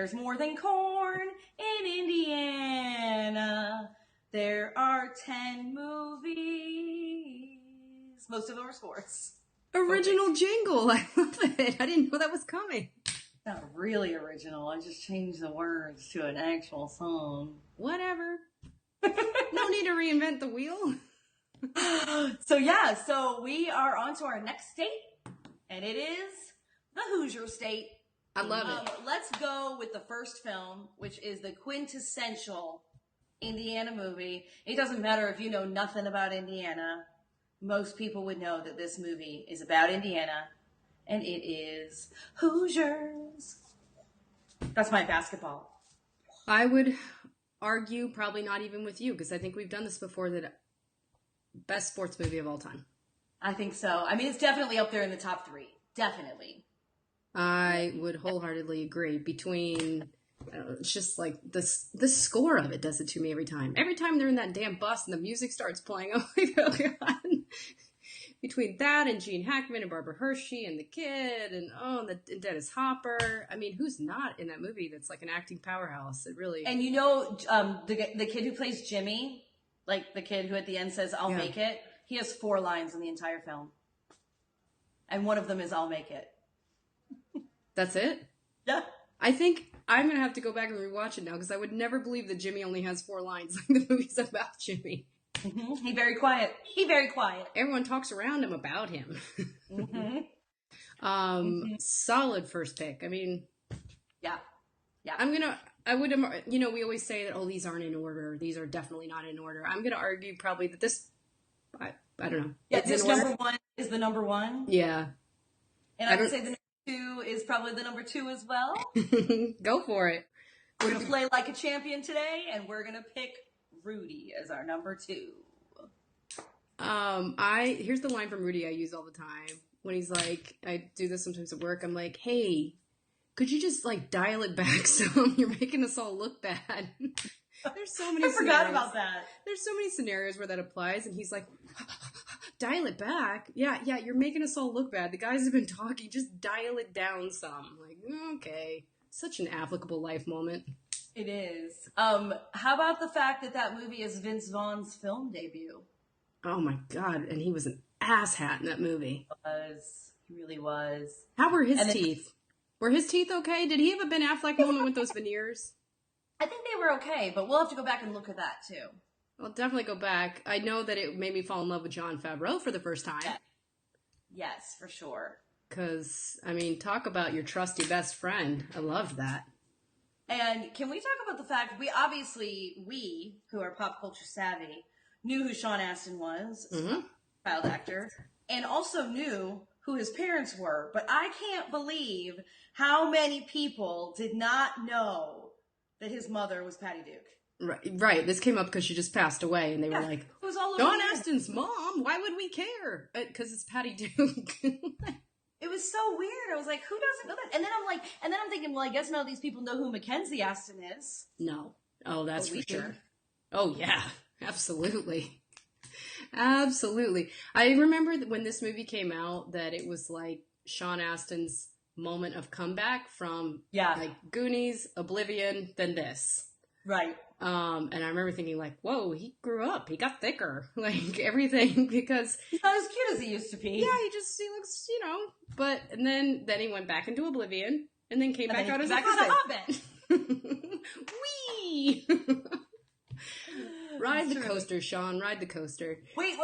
There's more than corn in Indiana. There are 10 movies. Most of them are sports. Original jingle. I love it. I didn't know that was coming. Not really original. I just changed the words to an actual song. Whatever. No need to reinvent the wheel. So we are on to our next state, and it is the Hoosier State. I love it. Let's go with the first film, which is the quintessential Indiana movie. It doesn't matter if you know nothing about Indiana. Most people would know that this movie is about Indiana, and it is Hoosiers. That's my basketball. I would argue probably not even with you, because I think we've done this before, that best sports movie of all time. I think so. I mean, it's definitely up there in the top 3. Definitely. I would wholeheartedly agree. Between, it's just like the score of it does it to me every time. Every time they're in that damn bus and the music starts playing, I'm like, oh God. Between that and Gene Hackman and Barbara Hershey and the kid and Dennis Hopper. I mean, who's not in that movie that's like an acting powerhouse? It really. And you know, the kid who plays Jimmy, like the kid who at the end says, I'll make it. He has 4 lines in the entire film. And one of them is, I'll make it. That's it? Yeah. I think I'm going to have to go back and rewatch it now, because I would never believe that Jimmy only has 4 lines. Like, the movie's about Jimmy. Mm-hmm. He very quiet. Everyone talks around him about him. Solid first pick. I mean, yeah. We always say that, oh, these aren't in order. These are definitely not in order. I'm going to argue probably that this, I don't know. Yeah, this number 1 is the number 1. Yeah. And I would say the number 2 is probably the number 2 as well. Go for it. We're going to play like a champion today, and we're going to pick Rudy as our number 2. Here's the line from Rudy I use all the time. When he's like, I do this sometimes at work, I'm like, hey, could you just like dial it back some? You're making us all look bad. There's so many I forgot about that. There's so many scenarios where that applies, and he's like, dial it back? Yeah, you're making us all look bad. The guys have been talking, just dial it down some. Like, okay. Such an applicable life moment. It is. How about the fact that movie is Vince Vaughn's film debut? Oh my God. And he was an asshat in that movie. He really was. How were his teeth? Were his teeth okay? Did he have a Ben Affleck moment with those veneers? I think they were okay, but we'll have to go back and look at that too. I'll definitely go back. I know that it made me fall in love with Jon Favreau for the first time. Yeah. Yes, for sure. Because, I mean, talk about your trusty best friend. I love that. And can we talk about the fact, we who are pop culture savvy, knew who Sean Astin was, child actor, and also knew who his parents were. But I can't believe how many people did not know that his mother was Patty Duke. Right. This came up because she just passed away, and they were like, it was all over Sean Astin's mom? Why would we care? Because it's Patty Duke. It was so weird. I was like, who doesn't know that? And then I'm thinking, well, I guess none of these people know who Mackenzie Astin is. No. Oh, that's for sure. Oh, yeah. Absolutely. Absolutely. I remember that when this movie came out, that it was like Sean Astin's moment of comeback from like Goonies, Oblivion, then this. Right. And I remember thinking like, whoa, he grew up. He got thicker. Like everything, because he's not as cute as he used to be. Yeah, he looks, but, and then he went back into Oblivion and then came back out as a hobbit. Whee! Ride the coaster, Sean. Ride the coaster. Wait.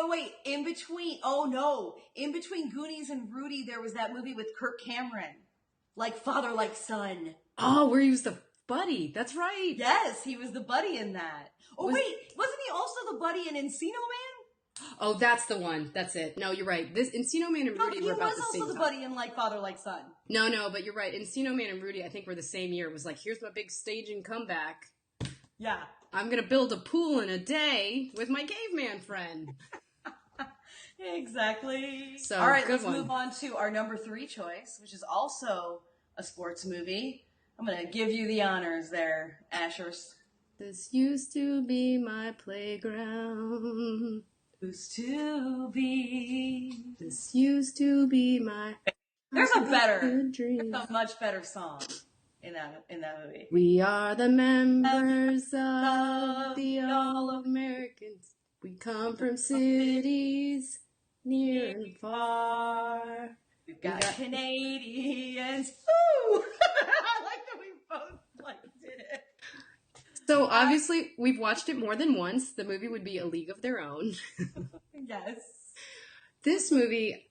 In between Goonies and Rudy, there was that movie with Kirk Cameron. Like Father, Like Son. Oh, where he was the buddy. That's right. Yes, he was the buddy in that. Oh, wasn't he also the buddy in Encino Man? Oh, that's the one. That's it. No, you're right. This Encino Man and Rudy were about the same time. He was also the buddy in Like Father, Like Son. No, but you're right. Encino Man and Rudy, I think, were the same year. It was like, here's my big staging comeback. Yeah. I'm going to build a pool in a day with my caveman friend. Exactly. So, all right, let's move on to our number 3 choice, which is also a sports movie. I'm going to give you the honors there, Ashers. This used to be my playground. Used to be. This used to be my. There's a much better song. in that movie. We are the members of the All-Americans. We come from cities near and far. We've got Canadians. Woo! I like that we both did it. So obviously we've watched it more than once. The movie would be A League of Their Own. Yes. This movie,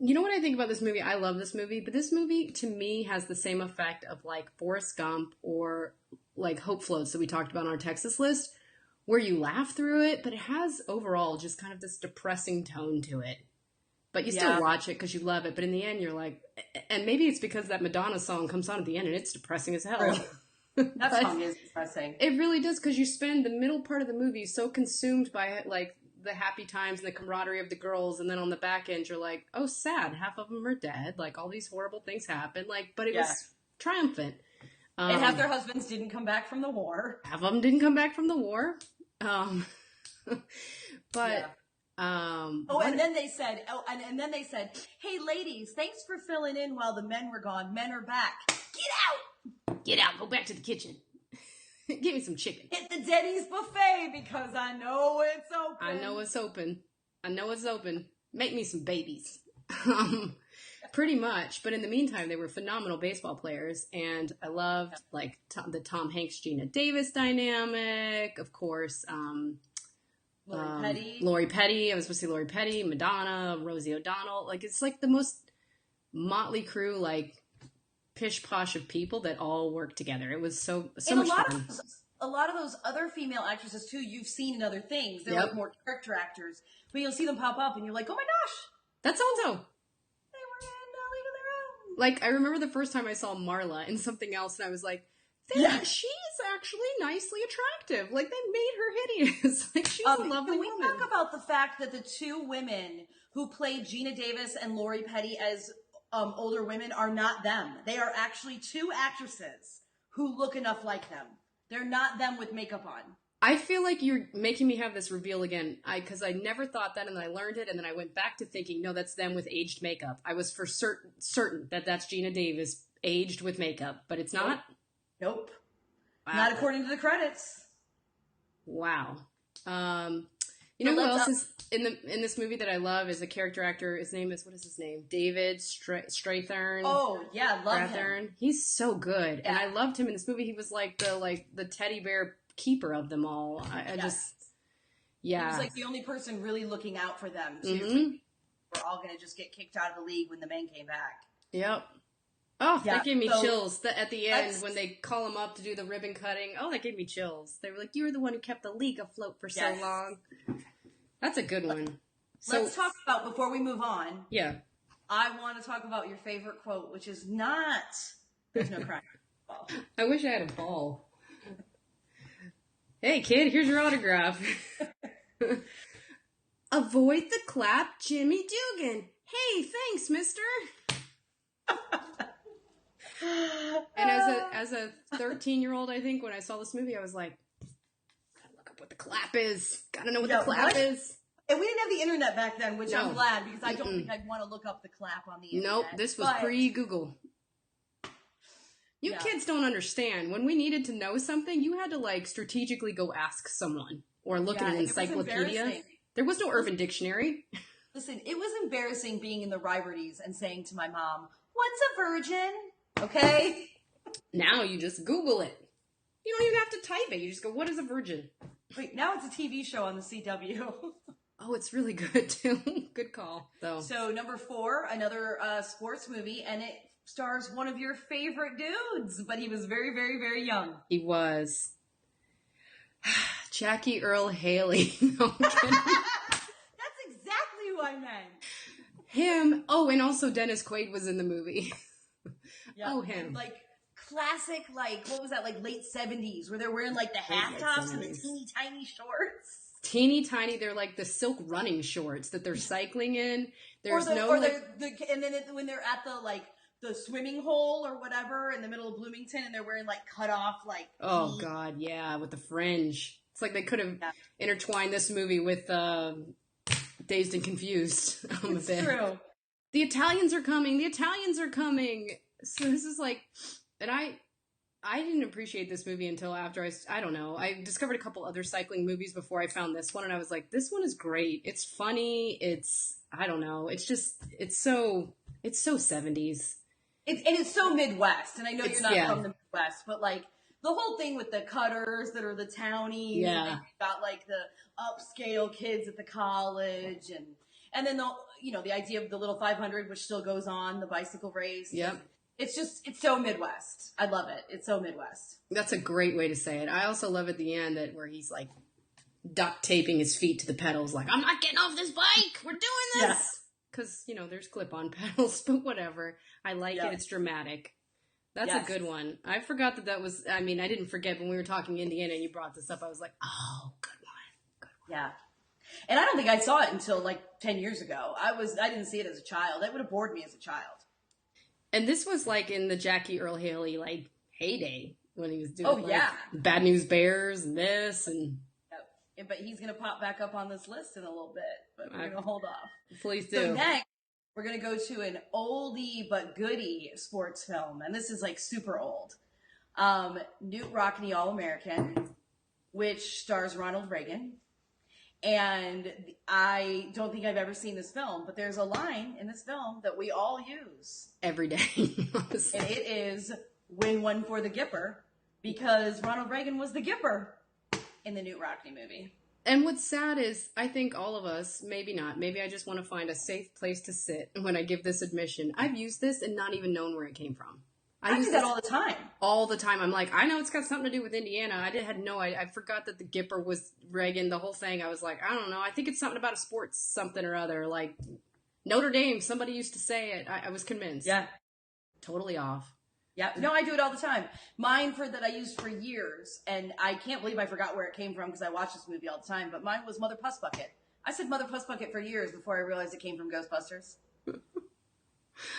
you know what I think about this movie? I love this movie, but this movie to me has the same effect of like Forrest Gump or like Hope Floats that we talked about on our Texas list, where you laugh through it, but it has overall just kind of this depressing tone to it. But you still watch it because you love it. But in the end, you're like, and maybe it's because that Madonna song comes on at the end and it's depressing as hell. That song is depressing. It really does, because you spend the middle part of the movie so consumed by like the happy times and the camaraderie of the girls, and then on the back end you're like, oh, sad, half of them are dead, like all these horrible things happen, like, but it was triumphant. And half their husbands didn't come back from the war. Half of them didn't come back from the war. But and then they said, hey ladies, thanks for filling in while the men were gone. Men are back. Get out, go back to the kitchen. Give me some chicken. Hit the Denny's buffet because I know it's open. I know it's open. Make me some babies. Pretty much. But in the meantime, they were phenomenal baseball players. And I loved like the Tom Hanks, Gina Davis dynamic. Of course, Lori Petty. I was supposed to say Lori Petty, Madonna, Rosie O'Donnell. Like, it's like the most motley crew, like, pish posh of people that all work together. It was so much fun. A lot of those other female actresses too, you've seen in other things. They're like more character actors, but you'll see them pop up, and you're like, "Oh my gosh, that's so-and-so." They were in A League of Their Own. Like, I remember the first time I saw Marla in something else, and I was like, "She's actually nicely attractive. Like, they made her hideous. Like, she's a lovely woman." Can we talk about the fact that the two women who played Gina Davis and Lori Petty as older women are not them? They are actually two actresses who look enough like them. They're not them with makeup on. I feel like you're making me have this reveal again, because I never thought that, and then I learned it, and then I went back to thinking, no, that's them with aged makeup. I was for certain that that's Gina Davis aged with makeup, but it's not? Nope. Wow. Not according to the credits. Wow. You know who else is in this movie that I love is a character actor. His name is, what is his name? David Strathairn. Oh yeah, love him. He's so good, and I loved him in this movie. He was like the teddy bear keeper of them all. I just, he was like the only person really looking out for them. So we're all gonna just get kicked out of the league when the men came back. Yep. Oh, that gave me chills. At the end, when they call him up to do the ribbon cutting, that gave me chills. They were like, "You were the one who kept the league afloat for so long." That's a good one. So, let's talk about, before we move on. Yeah. I want to talk about your favorite quote, which is not, "There's no crying." I wish I had a ball. Hey, kid, here's your autograph. Avoid the clap, Jimmy Dugan. Hey, thanks, mister. And as a 13-year-old, I think, when I saw this movie, I was like, gotta look up what the clap is. Gotta know what the clap is. And we didn't have the internet back then, which I'm glad, because I don't think I'd want to look up the clap on the internet. Nope, this was pre-Google. You kids don't understand. When we needed to know something, you had to like strategically go ask someone or look at an encyclopedia. There was no Urban Dictionary. Listen, it was embarrassing being in the Riverties and saying to my mom, "What's a virgin?" Okay? Now you just Google it. You don't even have to type it. You just go, "What is a virgin?" Wait, now it's a TV show on the CW. Oh, it's really good too. Good call. So number 4, another sports movie, and it stars one of your favorite dudes, but he was very, very, very young. He was. Jackie Earl Haley. No, I'm kidding. That's exactly who I meant. Him. Oh, and also Dennis Quaid was in the movie. Yep. Oh, him. Like classic, like, what was that, like late 70s, where they're wearing like the half tops and the teeny tiny shorts. Teeny tiny, they're like the silk running shorts that they're cycling in. There's and then when they're at the swimming hole or whatever in the middle of Bloomington, and they're wearing like cut off like. Oh God, yeah, with the fringe. It's like they could have intertwined this movie with Dazed and Confused. It's true. The Italians are coming. The Italians are coming. So this is like, and I didn't appreciate this movie until after I don't know. I discovered a couple other cycling movies before I found this one, and I was like, this one is great. It's funny. I don't know. It's so 70s. It's so Midwest, and I know you're not from the Midwest, but like the whole thing with the cutters that are the townies, and then you've got like the upscale kids at the college, and then the idea of the little 500, which still goes on, the bicycle race. Yep. It's so Midwest. I love it. It's so Midwest. That's a great way to say it. I also love at the end where he's like duct taping his feet to the pedals, like, I'm not getting off this bike. We're doing this. Because, there's clip-on pedals, but whatever. I like it. It's dramatic. That's a good one. I forgot that was, I didn't forget when we were talking Indiana and you brought this up. I was like, oh, good one. Yeah. And I don't think I saw it until like 10 years ago. I didn't see it as a child. That would have bored me as a child. And this was like in the Jackie Earle Haley like heyday when he was doing Bad News Bears and this and but he's going to pop back up on this list in a little bit, but we're going to hold off. Please do. So next, we're going to go to an oldie but goodie sports film, and this is like super old. Newt Rockne All-American, which stars Ronald Reagan. And I don't think I've ever seen this film, but there's a line in this film that we all use. Every day. And it is, win one for the Gipper, because Ronald Reagan was the Gipper in the Newt Rockne movie. And what's sad is, I think all of us, maybe not, maybe I just want to find a safe place to sit when I give this admission. I've used this and not even known where it came from. I use that all the time. All the time. I'm like, I know it's got something to do with Indiana. I forgot that the Gipper was Reagan, the whole thing. I was like, I don't know. I think it's something about a sports something or other. Like Notre Dame, somebody used to say it. I was convinced. Yeah. Totally off. Yeah. No, I do it all the time. Mine that I used for years, and I can't believe I forgot where it came from because I watch this movie all the time, but mine was Mother Puss Bucket. I said Mother Puss Bucket for years before I realized it came from Ghostbusters.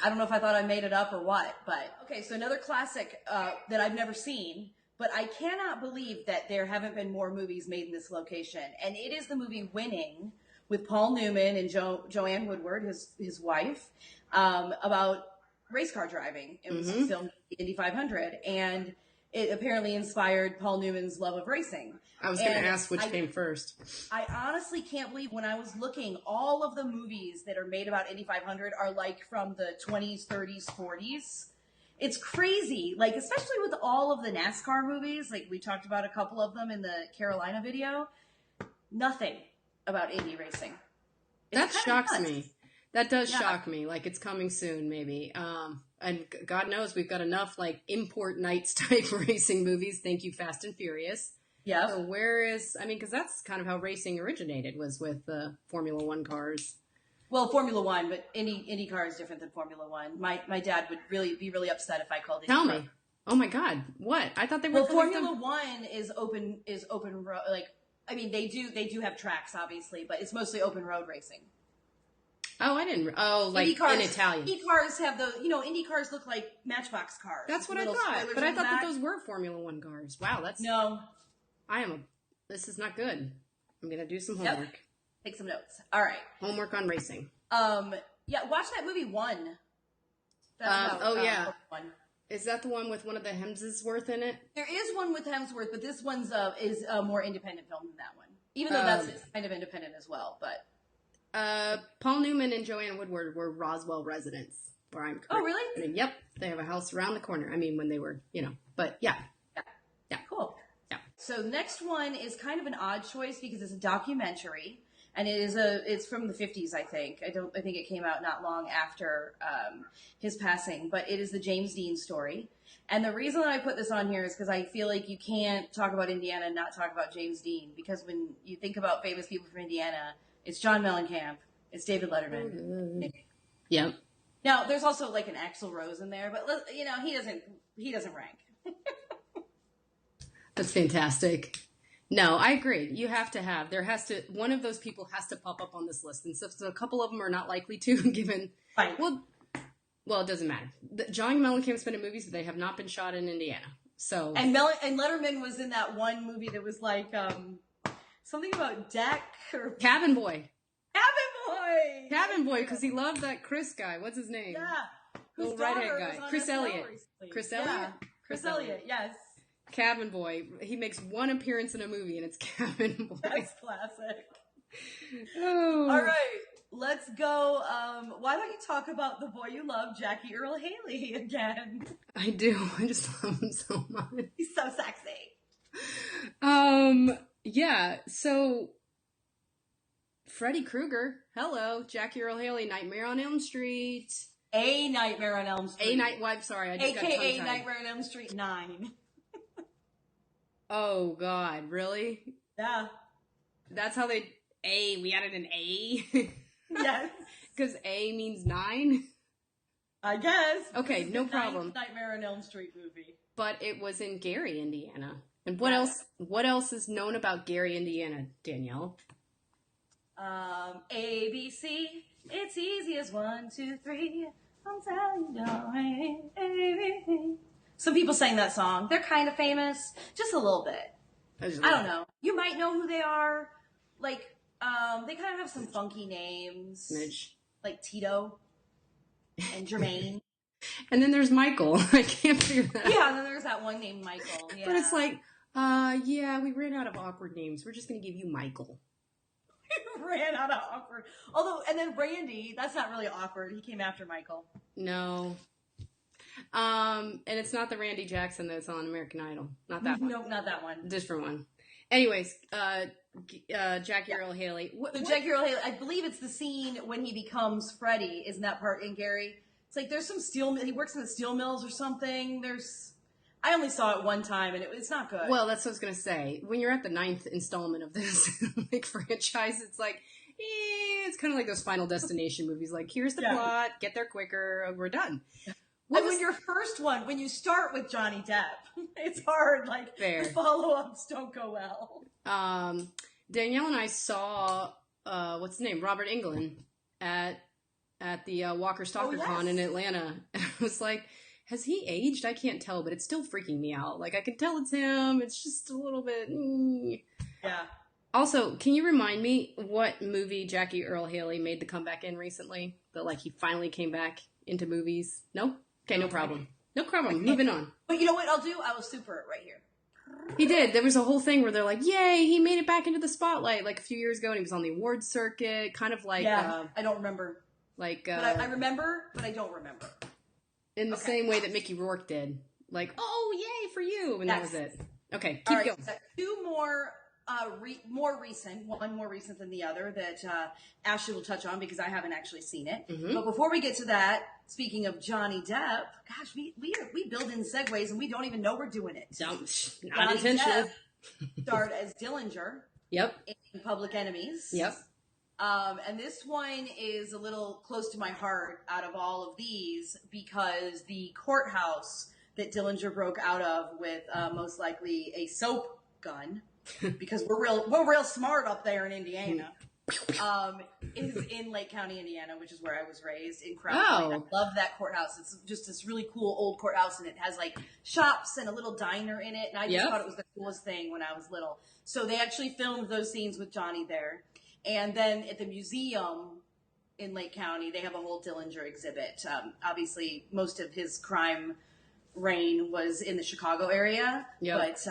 I don't know if I thought I made it up or what, but okay. So another classic that I've never seen, but I cannot believe that there haven't been more movies made in this location, and it is the movie Winning with Paul Newman and Joanne Woodward, his wife, about race car driving. It was filmed at the Indy 500, and it apparently inspired Paul Newman's love of racing. I was going to ask which came first. I honestly can't believe when I was looking, all of the movies that are made about Indy 500 are like from the 20s, 30s, 40s. It's crazy. Like, especially with all of the NASCAR movies, like we talked about a couple of them in the Carolina video, nothing about Indy racing. That shocks me. That does shock me. Like, it's coming soon, maybe. And God knows we've got enough, like, import nights type racing movies. Thank you, Fast and Furious. Yeah. So because that's kind of how racing originated, was with Formula One cars. Well, Formula One, but IndyCar is different than Formula One. My dad would be really upset if I called it. Tell me. Oh my God. What? I thought they were. Well, Formula One is open road. Like, they do have tracks, obviously, but it's mostly open road racing. Oh, I didn't. Oh, like in Italian. Indy cars have those. Indy cars look like Matchbox cars. That's what I thought. But I thought that those were Formula One cars. Wow, that's no. This is not good. I'm gonna do some homework. Yep. Take some notes. All right. Homework on racing. Yeah. Watch that movie One. One. Is that the one with one of the Hemsworth in it? There is one with Hemsworth, but this one's is a more independent film than that one. Even though that's kind of independent as well, but. Paul Newman and Joanne Woodward were Roswell residents, where I'm current. Oh, really? Yep. They have a house around the corner. When they were, but yeah. Yeah. Cool. Yeah. So next one is kind of an odd choice because it's a documentary, and it's from the 50s, I think. I think it came out not long after his passing, but it is the James Dean story. And the reason that I put this on here is because I feel like you can't talk about Indiana and not talk about James Dean, because when you think about famous people from Indiana, it's John Mellencamp, it's David Letterman. Yep. Now, there's also like an Axl Rose in there, but he doesn't rank. That's fantastic. No, I agree. You have to one of those people has to pop up on this list. And so a couple of them are not likely to, given, right. Well, it doesn't matter. John Mellencamp's been in movies, but they have not been shot in Indiana. So. And Letterman was in that one movie that was like, something about Dak or Cabin Boy. Cabin Boy, because he loved that Chris guy. What's his name? Yeah. Little redhead guy. Chris Elliott. Chris Elliott? Chris Elliott, yes. Cabin Boy. He makes one appearance in a movie, and it's Cabin Boy. That's classic. Oh. All right, let's go. Why don't you talk about the boy you love, Jackie Earle Haley, again? I do. I just love him so much. He's so sexy. Yeah, so Freddy Krueger. Hello, Jackie Earle Haley, Nightmare on Elm Street. A Nightmare on Elm Street. Sorry, I just got AKA tongue-tied. Nightmare on Elm Street 9. Oh, God, really? Yeah. That's how we added an A? Yes. Because A means 9? I guess. Okay, no problem. Nightmare on Elm Street movie. But it was in Gary, Indiana. And what else is known about Gary, Indiana, Danielle? ABC, it's easy as 1, 2, 3. I'm telling you, darling, ABC. Some people sang that song. They're kind of famous. Just a little bit. I don't know. You might know who they are. Like, they kind of have some funky names. Smidge. Like Tito and Jermaine. And then there's Michael. I can't figure that out. Yeah, and then there's that one named Michael. Yeah. But it's like, yeah, we ran out of awkward names. We're just going to give you Michael. Ran out of awkward. Although, and then Randy, that's not really awkward. He came after Michael. No. And it's not the Randy Jackson that's on American Idol. Not that one. Nope, not that one. Different one. Anyways, Jackie Earle Haley. So Jackie Earle Haley, I believe it's the scene when he becomes Freddy. Isn't that part in Gary? It's like there's some he works in the steel mills or something. I only saw it one time and it's not good. Well, that's what I was going to say. When you're at the 9th installment of this like franchise, it's like, it's kind of like those Final Destination movies. Like, here's the plot, get there quicker, we're done. When your first one, when you start with Johnny Depp, it's hard. Like, Fair. The follow-ups don't go well. Danielle and I saw, what's his name? Robert Englund at the Walker Stalker Con in Atlanta. And I was like, has he aged? I can't tell, but it's still freaking me out. Like, I can tell it's him. It's just a little bit. Yeah. Also, can you remind me what movie Jackie Earle Haley made the comeback in recently? That, like, he finally came back into movies? No? Okay, no problem. No problem. Moving on. But you know what I'll do? I will super it right here. He did. There was a whole thing where they're like, yay, he made it back into the spotlight like a few years ago, and he was on the awards circuit, kind of like... Yeah, I don't remember. Like... but I remember, but I don't remember. In the same way that Mickey Rourke did. Like, oh, yay for you! And that was it. Okay, keep going. So two more... more recent, one more recent than the other that Ashley will touch on because I haven't actually seen it. Mm-hmm. But before we get to that, speaking of Johnny Depp, gosh, we build in segues and we don't even know we're doing it. Not intentional. Starred as Dillinger. Yep. In Public Enemies. Yep. And this one is a little close to my heart out of all of these because the courthouse that Dillinger broke out of with most likely a soap gun. Because we're real smart up there in Indiana. Is in Lake County, Indiana, which is where I was raised in Crown Point. I love that courthouse. It's just this really cool old courthouse, and it has like shops and a little diner in it. And I just thought it was the coolest thing when I was little. So they actually filmed those scenes with Johnny there. And then at the museum in Lake County, they have a whole Dillinger exhibit. Obviously, most of his crime reign was in the Chicago area, but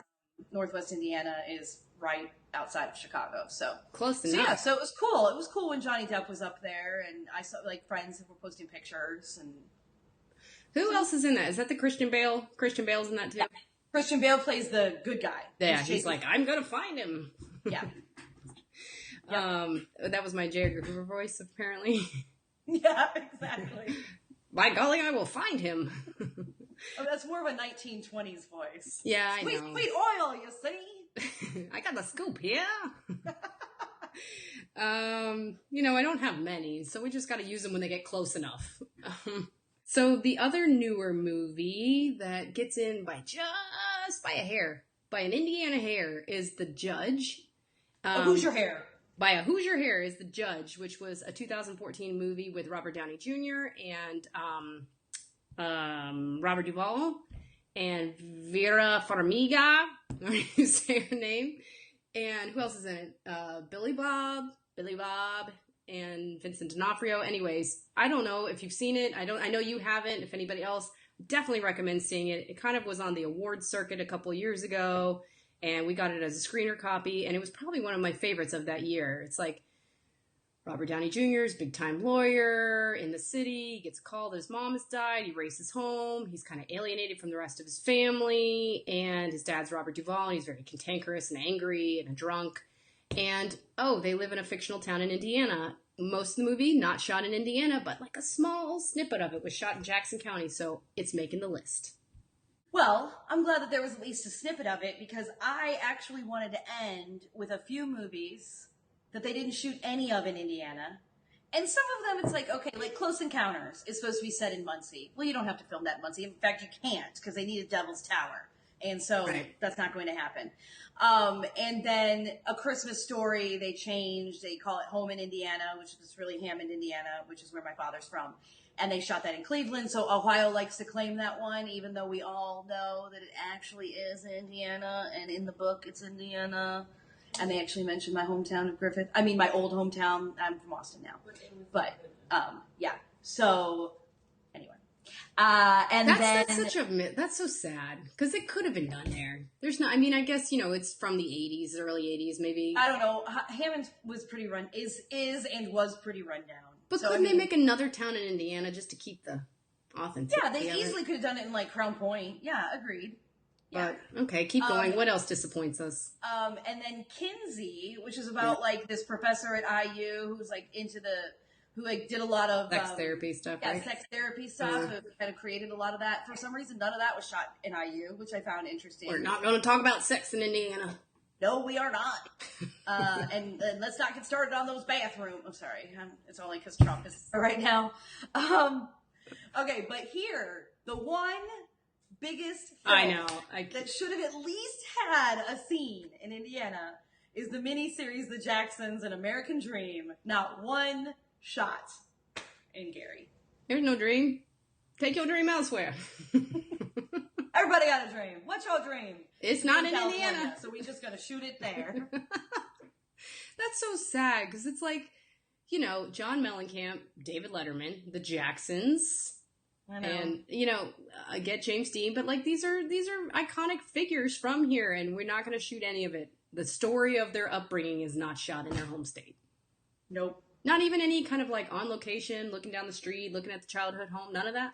Northwest Indiana is right outside of Chicago, so close enough. Yeah, so it was cool. It was cool when Johnny Depp was up there, and I saw like friends who were posting pictures. And who else is in that? Is that the Christian Bale? Christian Bale's in that too. Yeah. Christian Bale plays the good guy. Yeah, he's like, I'm gonna find him. Yeah. That was my J. Edgar Hoover voice, apparently. Yeah, exactly. By golly, I will find him. Oh, that's more of a 1920s voice. Yeah, I know. Sweet oil, you see? I got the scoop here. I don't have many, so we just got to use them when they get close enough. So the other newer movie that gets in by a hair, by an Indiana hair, is The Judge. A Hoosier Hair. By a Hoosier Hair is The Judge, which was a 2014 movie with Robert Downey Jr. and Robert Duvall and Vera Farmiga, or you say her name. And who else is in it? Billy Bob, and Vincent D'Onofrio. Anyways, I don't know if you've seen it. I know you haven't. If anybody else, definitely recommend seeing it. It kind of was on the awards circuit a couple of years ago, and we got it as a screener copy, and it was probably one of my favorites of that year. It's like Robert Downey Jr.'s big-time lawyer in the city. He gets called that his mom has died. He races home. He's kind of alienated from the rest of his family. And his dad's Robert Duvall, and he's very cantankerous and angry and a drunk. And, they live in a fictional town in Indiana. Most of the movie, not shot in Indiana, but like a small snippet of it was shot in Jackson County. So it's making the list. Well, I'm glad that there was at least a snippet of it, because I actually wanted to end with a few movies that they didn't shoot any of in Indiana. And some of them, it's like, okay, like Close Encounters is supposed to be set in Muncie. Well, you don't have to film that in Muncie. In fact, you can't, because they need a Devil's Tower. And so That's not going to happen. And then A Christmas Story, they changed. They call it Home in Indiana, which is really Hammond, Indiana, which is where my father's from. And they shot that in Cleveland. So Ohio likes to claim that one, even though we all know that it actually is Indiana. And in the book, it's Indiana. And they actually mentioned my hometown of Griffith. I mean, my old hometown. I'm from Austin now. But, yeah. So, anyway. And that's so sad. Because it could have been done there. There's not, I mean, I guess, it's from the 80s, early 80s, maybe. I don't know. Hammond was pretty and was pretty run down. But couldn't they make another town in Indiana just to keep the authenticity? Yeah, they easily could have done it in, like, Crown Point. Yeah, agreed. Yeah. But, okay, keep going. What else disappoints us? And then Kinsey, which is about, like, this professor at IU who's, like, who, like, did a lot of... Sex therapy stuff, right? Sex therapy stuff. Who kind of created a lot of that. For some reason, none of that was shot in IU, which I found interesting. We're not going to talk about sex in Indiana. No, we are not. And let's not get started on those bathrooms. I'm sorry. It's only because Trump is right now. Okay, but here, the one... biggest film that should have at least had a scene in Indiana is the miniseries The Jacksons, An American Dream. Not one shot in Gary. There's no dream. Take your dream elsewhere. Everybody got a dream. What's your dream? It's not in Indiana. So we're just going to shoot it there. That's so sad, because it's like, John Mellencamp, David Letterman, the Jacksons... I know. And, I get James Dean, but, like, these are iconic figures from here, and we're not going to shoot any of it. The story of their upbringing is not shot in their home state. Nope. Not even any kind of, like, on location, looking down the street, looking at the childhood home, none of that?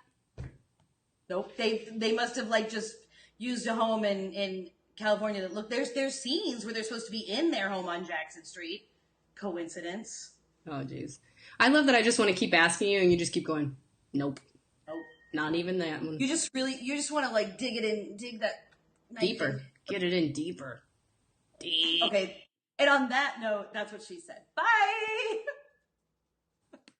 Nope. They must have, like, just used a home in California that, look, there's scenes where they're supposed to be in their home on Jackson Street. Coincidence? Oh, jeez. I love that I just want to keep asking you, and you just keep going, nope. Not even that one. You just want to, like, dig that deeper. Get it in deeper. Deep. Okay. And on that note, that's what she said. Bye.